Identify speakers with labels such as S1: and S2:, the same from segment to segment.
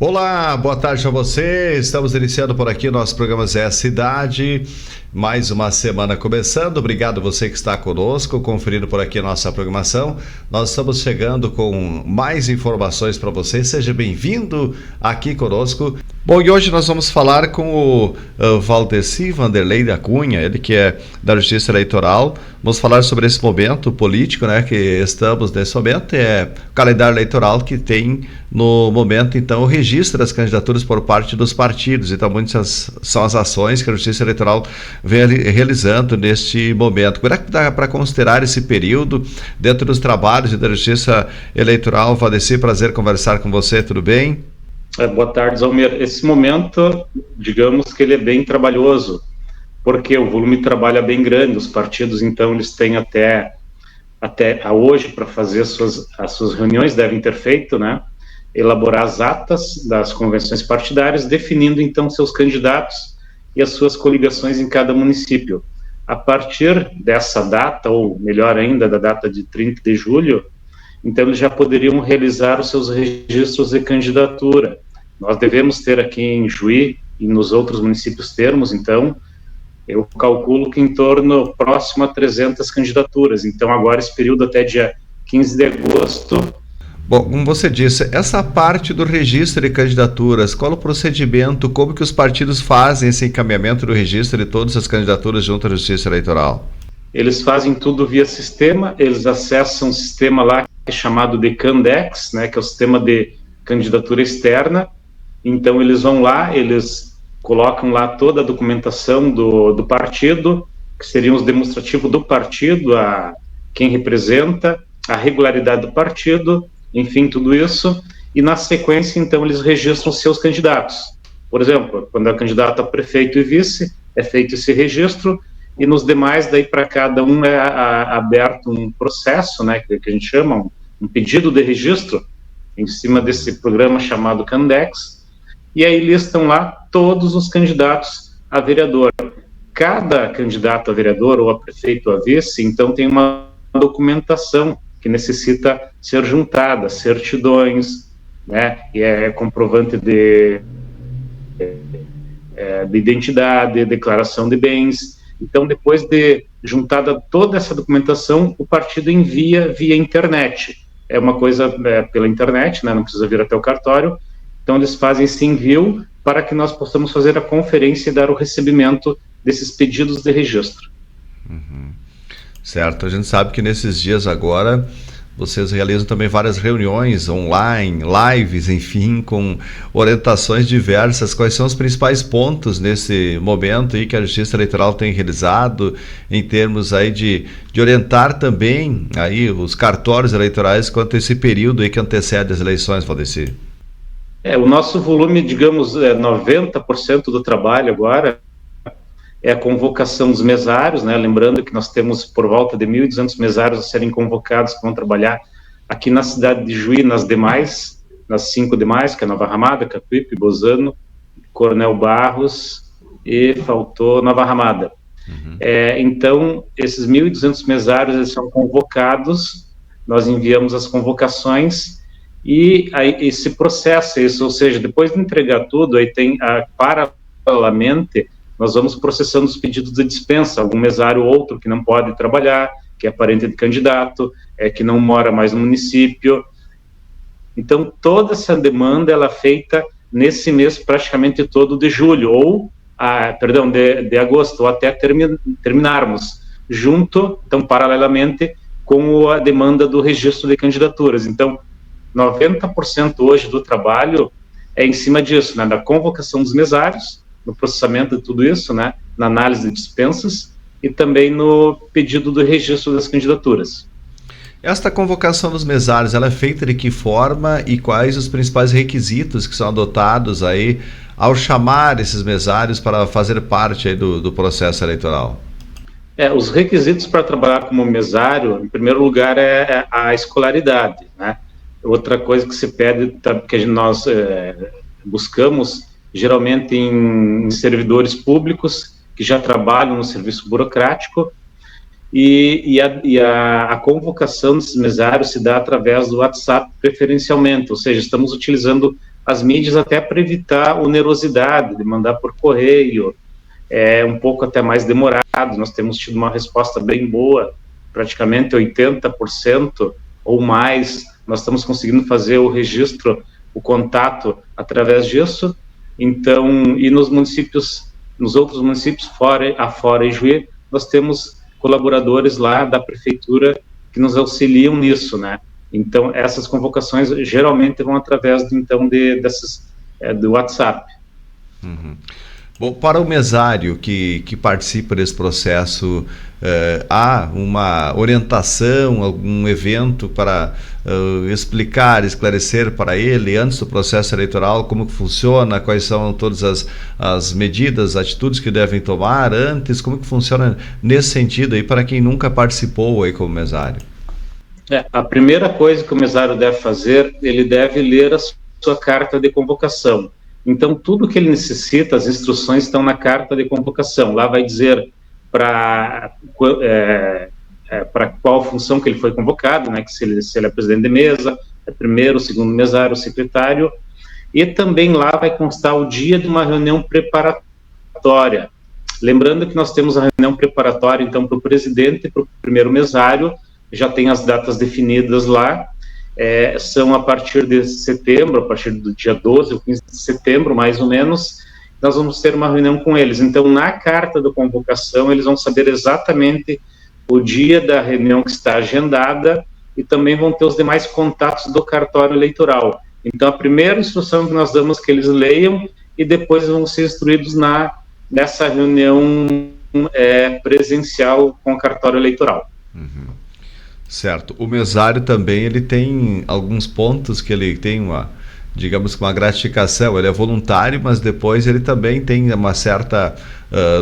S1: Olá, boa tarde a você. Estamos iniciando por aqui o nosso programa Zé Cidade. Mais uma semana começando. Obrigado você que está conosco, conferindo por aqui a nossa programação. Nós estamos chegando com mais informações para você. Seja bem-vindo aqui conosco. Bom, e hoje nós vamos falar com o Valdeci Vanderlei da Cunha, ele que é da Justiça Eleitoral. Vamos falar sobre esse momento político, né, que estamos nesse momento. É o calendário eleitoral que tem no momento, então, o registro das candidaturas por parte dos partidos. Então, muitas são as ações que a Justiça Eleitoral vem realizando neste momento. Como é que dá para considerar esse período dentro dos trabalhos da Justiça Eleitoral? Valdeci, prazer conversar com você, tudo bem?
S2: Boa tarde, Zalmir. Esse momento, digamos que ele é bem trabalhoso, porque o volume de trabalho é bem grande. Os partidos, então, eles têm até hoje para fazer as suas reuniões, devem ter feito, né? Elaborar as atas das convenções partidárias, definindo, então, seus candidatos e as suas coligações em cada município. A partir dessa data, ou melhor ainda, da data de 30 de julho, então eles já poderiam realizar os seus registros de candidatura. Nós devemos ter aqui em Juí e nos outros municípios termos, então, eu calculo que em torno próximo a 300 candidaturas. Então, agora esse período até dia 15 de agosto...
S1: Bom, como você disse, essa parte do registro de candidaturas, qual o procedimento, como que os partidos fazem esse encaminhamento do registro de todas as candidaturas junto à Justiça Eleitoral?
S2: Eles fazem tudo via sistema, eles acessam um sistema lá que é chamado de Candex, né, que é o sistema de candidatura externa. Então eles vão lá, eles colocam lá toda a documentação do partido, que seriam os demonstrativos do partido, a quem representa, a regularidade do partido, enfim, tudo isso, e na sequência, então, eles registram seus candidatos. Por exemplo, quando é candidato a prefeito e vice, é feito esse registro, e nos demais, daí para cada um é aberto um processo, né, que a gente chama, um pedido de registro, em cima desse programa chamado Candex, e aí listam lá todos os candidatos a vereador. Cada candidato a vereador ou a prefeito ou a vice, então, tem uma documentação que necessita ser juntada, certidões, né, e é comprovante de identidade, declaração de bens. Então, depois de juntada toda essa documentação, o partido envia via internet. É uma coisa pela internet, né, não precisa vir até o cartório. Então, eles fazem esse envio para que nós possamos fazer a conferência e dar o recebimento desses pedidos de registro.
S1: Uhum. Certo, a gente sabe que nesses dias agora vocês realizam também várias reuniões online, lives, enfim, com orientações diversas. Quais são os principais pontos nesse momento aí que a Justiça Eleitoral tem realizado em termos aí de orientar também aí os cartórios eleitorais quanto a esse período aí que antecede as eleições, Valdeci?
S2: O nosso volume, digamos, 90% do trabalho agora é a convocação dos mesários, né? Lembrando que nós temos por volta de 1.200 mesários a serem convocados que vão trabalhar aqui na cidade de Juí, nas 5 demais, que é Nova Ramada, Capipe, Bozano, Coronel Barros e faltou Nova Ramada. Uhum. Então, esses 1.200 mesários eles são convocados, nós enviamos as convocações e aí esse processo, ou seja, depois de entregar tudo, aí tem paralelamente nós vamos processando os pedidos de dispensa, algum mesário ou outro que não pode trabalhar, que é parente de candidato, que não mora mais no município. Então, toda essa demanda ela é feita nesse mês praticamente todo de julho, ou, de agosto, ou até terminarmos, junto, então, paralelamente, com a demanda do registro de candidaturas. Então, 90% hoje do trabalho é em cima disso, né, da convocação dos mesários, no processamento de tudo isso, né, na análise de dispensas e também no pedido do registro das candidaturas.
S1: Esta convocação dos mesários, ela é feita de que forma e quais os principais requisitos que são adotados aí ao chamar esses mesários para fazer parte aí do processo eleitoral?
S2: Os requisitos para trabalhar como mesário, em primeiro lugar, é a escolaridade, né? Outra coisa que se pede, que nós buscamos, geralmente em servidores públicos que já trabalham no serviço burocrático, e a convocação desses mesários se dá através do WhatsApp preferencialmente, ou seja, estamos utilizando as mídias até para evitar onerosidade de mandar por correio, um pouco até mais demorado. Nós temos tido uma resposta bem boa, praticamente 80% ou mais, nós estamos conseguindo fazer o registro, o contato através disso. Então, e nos municípios, nos outros municípios, afora Ijuí, nós temos colaboradores lá da prefeitura que nos auxiliam nisso, né? Então, essas convocações geralmente vão através, então, do WhatsApp.
S1: Uhum. Bom, para o mesário que participa desse processo, há uma orientação, algum evento para explicar, esclarecer para ele, antes do processo eleitoral, como que funciona, quais são todas as medidas, atitudes que devem tomar antes, como que funciona nesse sentido aí, para quem nunca participou aí como mesário?
S2: A primeira coisa que o mesário deve fazer, ele deve ler a sua carta de convocação. Então, tudo que ele necessita, as instruções estão na carta de convocação. Lá vai dizer para qual função que ele foi convocado, né, que se ele é presidente de mesa, é primeiro, segundo mesário, secretário, e também lá vai constar o dia de uma reunião preparatória. Lembrando que nós temos a reunião preparatória, então, para o presidente e para o primeiro mesário, já tem as datas definidas lá, são a partir de setembro, a partir do dia 12 ou 15 de setembro, mais ou menos, nós vamos ter uma reunião com eles. Então, na carta da convocação, eles vão saber exatamente o dia da reunião que está agendada e também vão ter os demais contatos do cartório eleitoral. Então, a primeira instrução que nós damos é que eles leiam e depois vão ser instruídos nessa reunião presencial com o cartório eleitoral.
S1: Uhum. Certo. O mesário também, ele tem alguns pontos que ele tem digamos que uma gratificação. Ele é voluntário, mas depois ele também tem uma certa,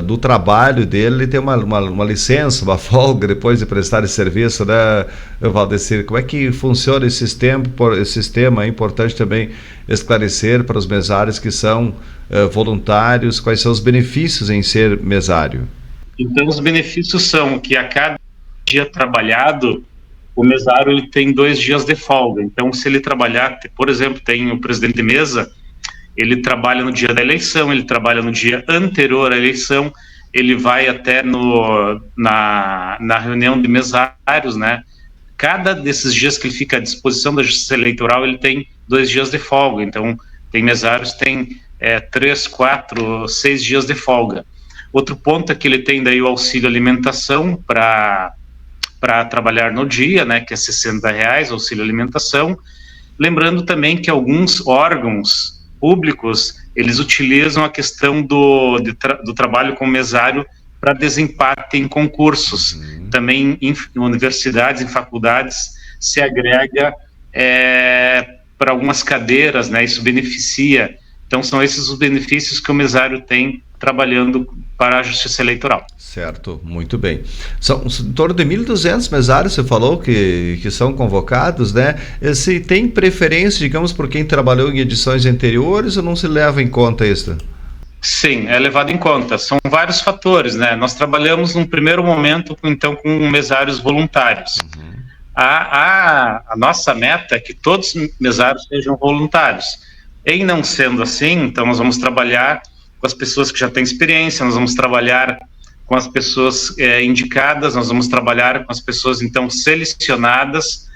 S1: do trabalho dele, ele tem uma licença, uma folga depois de prestar esse serviço, né, Valdecir? Como é que funciona esse sistema? É importante também esclarecer para os mesários que são voluntários, quais são os benefícios em ser mesário.
S2: Então, os benefícios são que a cada dia trabalhado, o mesário ele tem 2 dias de folga. Então, se ele trabalhar, por exemplo, tem o presidente de mesa, ele trabalha no dia da eleição, ele trabalha no dia anterior à eleição, ele vai até na reunião de mesários, né? Cada desses dias que ele fica à disposição da Justiça Eleitoral, ele tem 2 dias de folga. Então, tem mesários que têm 3, 4, 6 dias de folga. Outro ponto é que ele tem daí o auxílio alimentação para trabalhar no dia, né, que é R$60, auxílio alimentação. Lembrando também que alguns órgãos públicos, eles utilizam a questão do trabalho com mesário para desempate em concursos. Uhum. Também em universidades, em faculdades, se agrega para algumas cadeiras, né, isso beneficia. Então, são esses os benefícios que o mesário tem trabalhando para a Justiça Eleitoral.
S1: Certo, muito bem. São em torno de 1.200 mesários, você falou, que são convocados, né? Se tem preferência, digamos, por quem trabalhou em edições anteriores, ou não se leva em conta isso?
S2: Sim, é levado em conta. São vários fatores, né? Nós trabalhamos num primeiro momento, então, com mesários voluntários. Uhum. A nossa meta é que todos os mesários sejam voluntários. Em não sendo assim, então nós vamos trabalhar com as pessoas que já têm experiência, nós vamos trabalhar com as pessoas indicadas, nós vamos trabalhar com as pessoas, então, selecionadas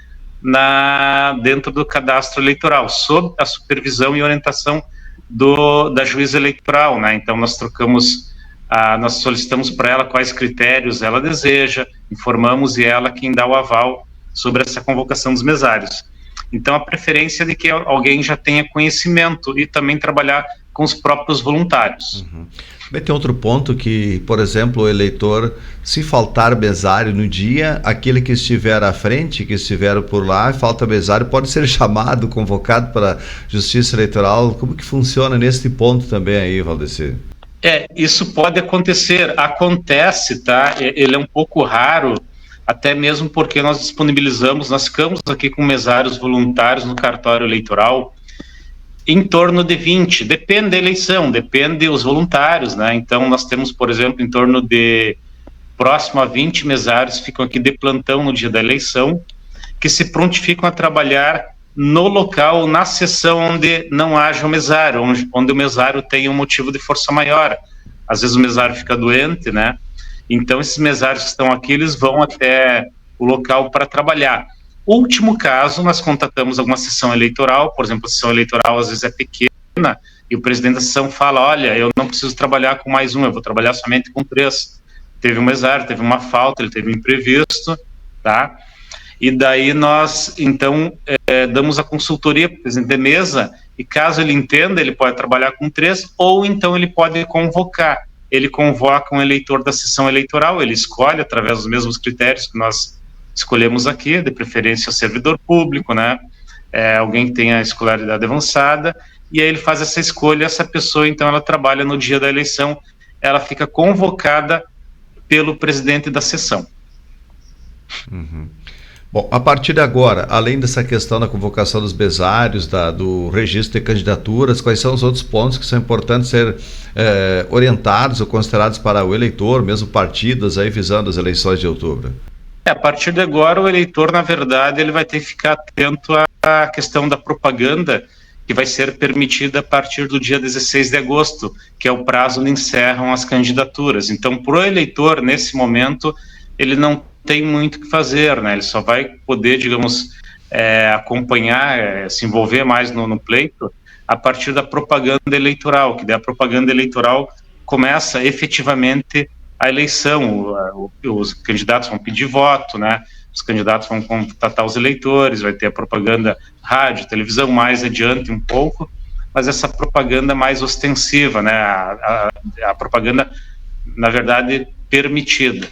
S2: dentro do cadastro eleitoral, sob a supervisão e orientação da juíza eleitoral, né? Então, nós solicitamos para ela quais critérios ela deseja, informamos e ela quem dá o aval sobre essa convocação dos mesários. Então, a preferência é de que alguém já tenha conhecimento e também trabalhar com os próprios voluntários.
S1: Uhum. Bem, tem outro ponto que, por exemplo, o eleitor, se faltar mesário no dia, aquele que estiver à frente, que estiver por lá, falta mesário, pode ser chamado, convocado para a Justiça Eleitoral. Como que funciona nesse ponto também aí, Valdecir?
S2: Isso pode acontecer, acontece, tá? Ele é um pouco raro, até mesmo porque nós ficamos aqui com mesários voluntários no cartório eleitoral, em torno de 20, depende da eleição, depende dos voluntários, né? Então, nós temos, por exemplo, em torno de próximo a 20 mesários ficam aqui de plantão no dia da eleição, que se prontificam a trabalhar no local, na sessão onde não haja o mesário, onde o mesário tem um motivo de força maior. Às vezes o mesário fica doente, né? Então esses mesários que estão aqui, eles vão até o local para trabalhar. Último caso, nós contatamos alguma sessão eleitoral, por exemplo, a sessão eleitoral às vezes é pequena, e o presidente da sessão fala, olha, eu não preciso trabalhar com mais um, eu vou trabalhar somente com 3. Teve um mesário, teve uma falta, ele teve um imprevisto, tá? E daí nós, então, damos a consultoria para o presidente de mesa, e caso ele entenda, ele pode trabalhar com 3, ou então ele pode convocar. Ele convoca um eleitor da sessão eleitoral, ele escolhe, através dos mesmos critérios que nós escolhemos aqui, de preferência servidor público, né? Alguém que tenha escolaridade avançada, e aí ele faz essa escolha, essa pessoa, então, ela trabalha no dia da eleição, ela fica convocada pelo presidente da sessão.
S1: Uhum. Bom, a partir de agora, além dessa questão da convocação dos mesários, do registro de candidaturas, quais são os outros pontos que são importantes ser orientados ou considerados para o eleitor, mesmo partidos aí visando as eleições de outubro?
S2: A partir de agora, o eleitor, na verdade, ele vai ter que ficar atento à questão da propaganda, que vai ser permitida a partir do dia 16 de agosto, que é o prazo onde encerram as candidaturas. Então, para o eleitor, nesse momento, ele não tem muito o que fazer, né? Ele só vai poder, digamos, acompanhar, se envolver mais no pleito a partir da propaganda eleitoral, que daí a propaganda eleitoral começa efetivamente a eleição, os candidatos vão pedir voto, né? Os candidatos vão contatar os eleitores, vai ter a propaganda rádio, televisão mais adiante um pouco, mas essa propaganda mais ostensiva, né? A propaganda, na verdade, permitida.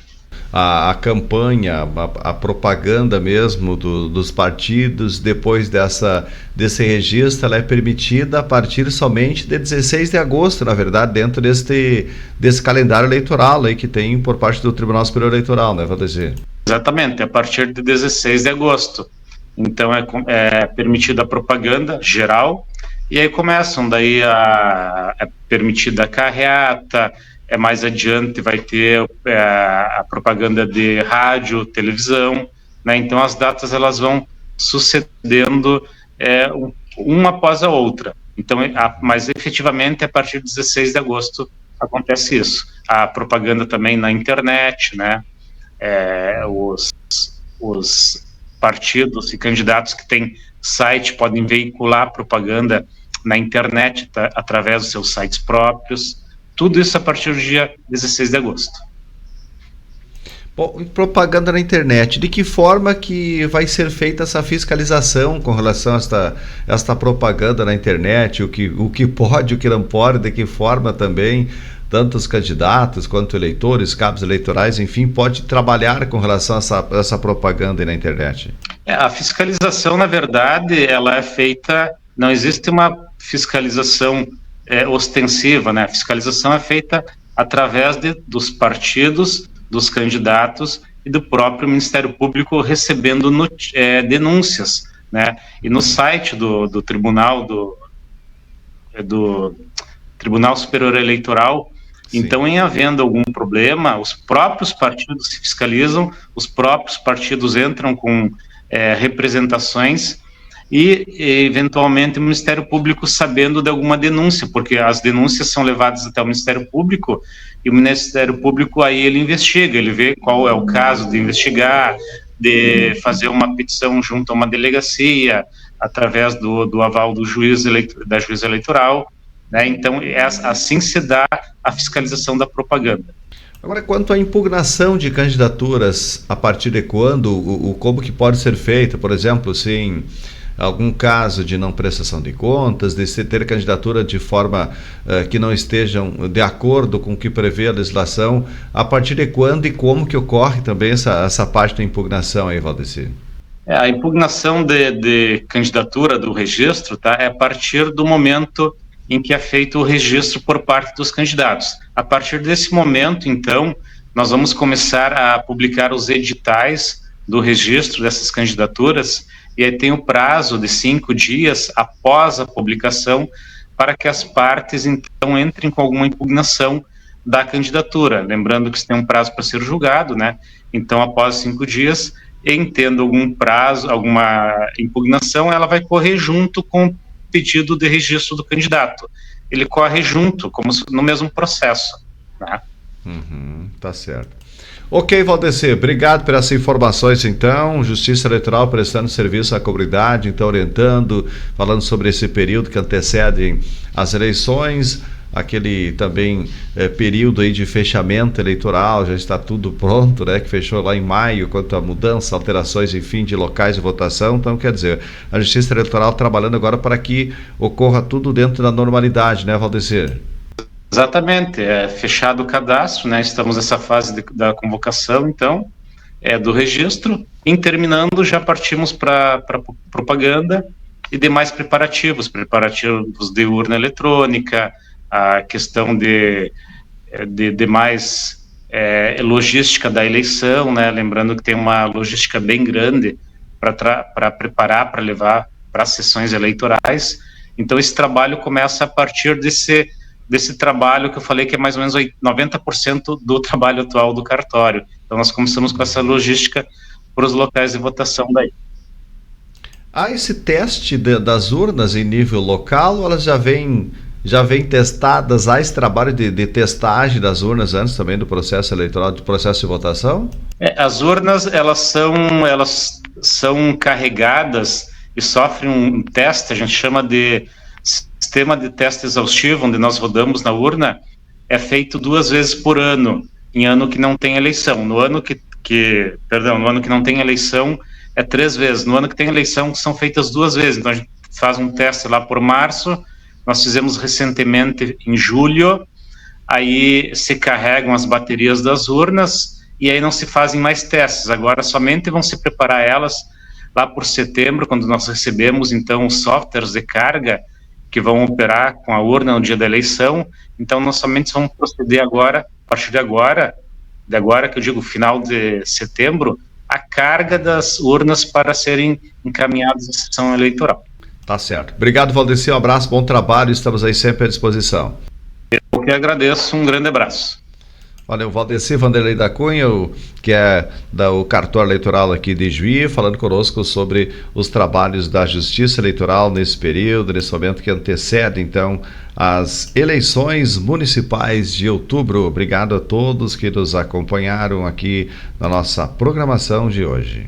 S1: A campanha, a propaganda mesmo dos partidos, depois desse registro, ela é permitida a partir somente de 16 de agosto, na verdade, dentro desse calendário eleitoral aí que tem por parte do Tribunal Superior Eleitoral, né, Valdeci?
S2: Exatamente, a partir de 16 de agosto. Então é permitida a propaganda geral, e aí começam, daí é permitida a carreata, mais adiante vai ter a propaganda de rádio, televisão, né? Então as datas elas vão sucedendo uma após a outra. Então, mas efetivamente a partir de 16 de agosto acontece isso. A propaganda também na internet, né? Os partidos e candidatos que têm site podem veicular propaganda na internet através dos seus sites próprios. Tudo isso a partir do dia 16 de agosto.
S1: Bom, propaganda na internet, de que forma que vai ser feita essa fiscalização com relação a esta propaganda na internet, o que pode, o que não pode, de que forma também, tanto os candidatos quanto eleitores, cabos eleitorais, enfim, pode trabalhar com relação a essa propaganda na internet?
S2: A fiscalização, na verdade, ela é feita, não existe uma fiscalização ostensiva, né? A fiscalização é feita através dos partidos, dos candidatos e do próprio Ministério Público recebendo denúncias, né? E no site do Tribunal do Tribunal Superior Eleitoral, sim. Então, em havendo algum problema, os próprios partidos se fiscalizam, os próprios partidos entram com representações e, eventualmente, o Ministério Público sabendo de alguma denúncia, porque as denúncias são levadas até o Ministério Público e o Ministério Público aí ele investiga, ele vê qual é o caso de investigar, de fazer uma petição junto a uma delegacia, através do aval do da juíza eleitoral, né? Então, assim se dá a fiscalização da propaganda.
S1: Agora, quanto à impugnação de candidaturas, a partir de quando, como que pode ser feito, por exemplo, se algum caso de não prestação de contas, de se ter candidatura de forma que não estejam de acordo com o que prevê a legislação, a partir de quando e como que ocorre também essa parte da impugnação aí, Valdeci?
S2: A impugnação de candidatura do registro, tá, é a partir do momento em que é feito o registro por parte dos candidatos. A partir desse momento, então, nós vamos começar a publicar os editais do registro dessas candidaturas, e aí tem o prazo de 5 dias após a publicação para que as partes, então, entrem com alguma impugnação da candidatura. Lembrando que isso tem um prazo para ser julgado, né? Então, após 5 dias, em tendo algum prazo, alguma impugnação, ela vai correr junto com o pedido de registro do candidato. Ele corre junto, como no mesmo processo, né?
S1: Tá certo. Ok, Valdecir, obrigado por essas informações, então. Justiça Eleitoral prestando serviço à comunidade, então orientando, falando sobre esse período que antecede as eleições, aquele também período aí de fechamento eleitoral, já está tudo pronto, né, que fechou lá em maio, quanto a mudança, alterações, enfim, de locais de votação. Então, quer dizer, a Justiça Eleitoral trabalhando agora para que ocorra tudo dentro da normalidade, né, Valdecir?
S2: Exatamente, é fechado o cadastro, né? Estamos nessa fase da convocação, então, do registro. Em terminando, já partimos para propaganda e demais preparativos de urna eletrônica, a questão de demais logística da eleição, né? Lembrando que tem uma logística bem grande para preparar, para levar para as sessões eleitorais. Então, esse trabalho começa a partir desse trabalho que eu falei que é mais ou menos 90% do trabalho atual do cartório. Então, nós começamos com essa logística para os locais de votação daí.
S1: Há esse teste das urnas em nível local, ou elas já vêm testadas? Há esse trabalho de testagem das urnas antes também do processo eleitoral, do processo de votação?
S2: As urnas, elas são carregadas e sofrem um teste, a gente chama de sistema de teste exaustivo, onde nós rodamos na urna, é feito 2 vezes por ano, em ano que não tem eleição. No ano no ano que não tem eleição, é 3 vezes. No ano que tem eleição, são feitas 2 vezes. Então, a gente faz um teste lá por março, nós fizemos recentemente em julho, aí se carregam as baterias das urnas, e aí não se fazem mais testes. Agora, somente vão se preparar elas lá por setembro, quando nós recebemos, então, os softwares de carga, que vão operar com a urna no dia da eleição. Então, nós somente vamos proceder agora, a partir de agora que eu digo final de setembro, a carga das urnas para serem encaminhadas à sessão eleitoral.
S1: Tá certo. Obrigado, Valdecir, um abraço, bom trabalho, estamos aí sempre à disposição.
S2: Eu que agradeço, um grande abraço.
S1: Valeu, Valdecir Vanderlei da Cunha, que é o cartório eleitoral aqui de Juí, falando conosco sobre os trabalhos da Justiça Eleitoral nesse período, nesse momento que antecede, então, as eleições municipais de outubro. Obrigado a todos que nos acompanharam aqui na nossa programação de hoje.